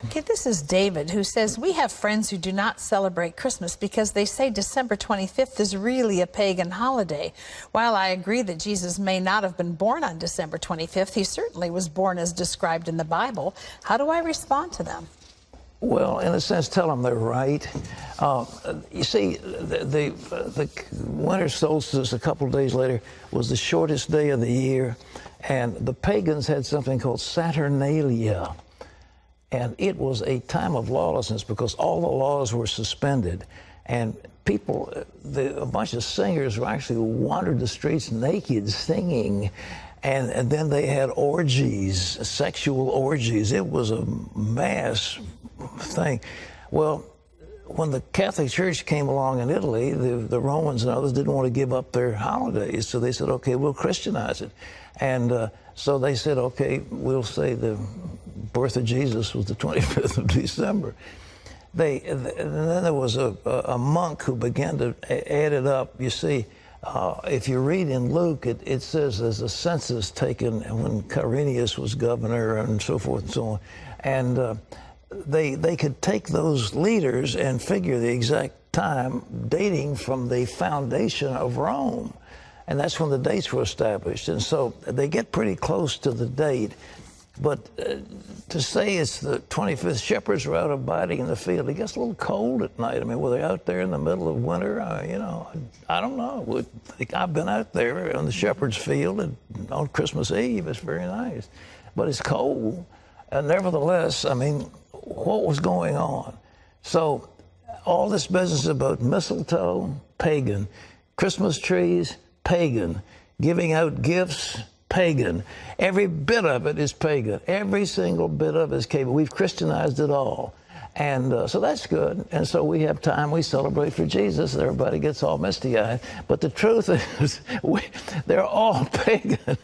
Okay, this is David, who says, we have friends who do not celebrate Christmas because they say December 25th is really a pagan holiday. While I agree that Jesus may not have been born on December 25th, he certainly was born as described in the Bible. How do I respond to them? Well, in a sense, tell them they're right. You see, the winter solstice a couple of days later was the shortest day of the year, and the pagans had something called Saturnalia. And it was a time of lawlessness because all the laws were suspended. And people, a bunch of singers actually wandered the streets naked singing. And then they had orgies, sexual orgies. It was a mass thing. Well, when the Catholic Church came along in Italy, the Romans and others didn't want to give up their holidays. So they said, okay, we'll Christianize it. And so they said, okay, we'll say the birth of Jesus was the 25th of December. And then there was a monk who began to add it up. You see, if you read in Luke, it says there's a census taken when Quirinius was governor and so forth and so on. And they could take those leaders and figure the exact time dating from the foundation of Rome. And that's when the dates were established. And so they get pretty close to the date. But to say it's the 25th, shepherds were out abiding in the field. It gets a little cold at night. I mean, were they out there in the middle of winter? You know, I don't know. I've been out there on the shepherd's field on Christmas Eve. It's very nice. But it's cold. And nevertheless, I mean, what was going on? So all this business about mistletoe, pagan. Christmas trees, pagan. Giving out gifts, pagan. Every bit of it is pagan. Every single bit of it is pagan. We've Christianized it all. And so that's good. And so we have time. We celebrate for Jesus. And everybody gets all misty-eyed. But the truth is, they're all pagan.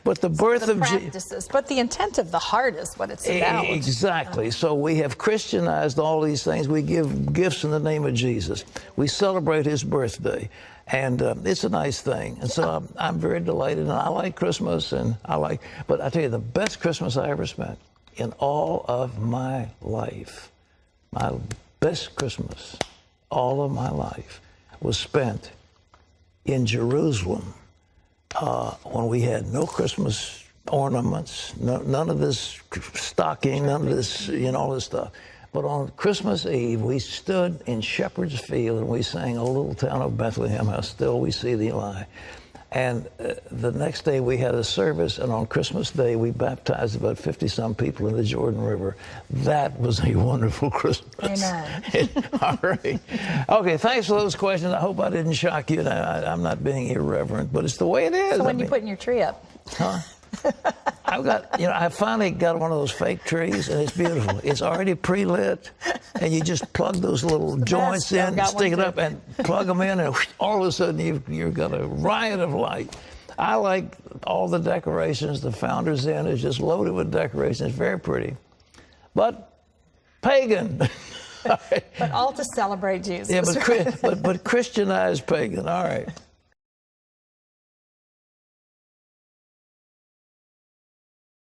But the birth of Jesus. But the intent of the heart is what it's about. Exactly. So we have Christianized all these things. We give gifts in the name of Jesus. We celebrate his birthday. And it's a nice thing. And so I'm very delighted. And I like Christmas. But I tell you, the best Christmas I ever spent in all of my life, my best Christmas, all of my life, was spent in Jerusalem when we had no Christmas ornaments, none of this stocking, none of this, all this stuff. But on Christmas Eve, we stood in Shepherd's Field and we sang, "O Little Town of Bethlehem, how still we see thee lie." And the next day we had a service, and on Christmas Day we baptized about 50-some people in the Jordan River. That was a wonderful Christmas. Amen. All right. Okay, thanks for those questions. I hope I didn't shock you. I'm not being irreverent, but it's the way it is. So when you putting your tree up? Huh? I've got, I finally got one of those fake trees, and it's beautiful. It's already pre-lit, and you just plug those little joints in, stick it up, and plug them in, and all of a sudden you've got a riot of light. I like all the decorations. The Founder's Inn is just loaded with decorations. It's very pretty, but pagan. But all to celebrate Jesus. Yeah, but Christianized pagan. All right.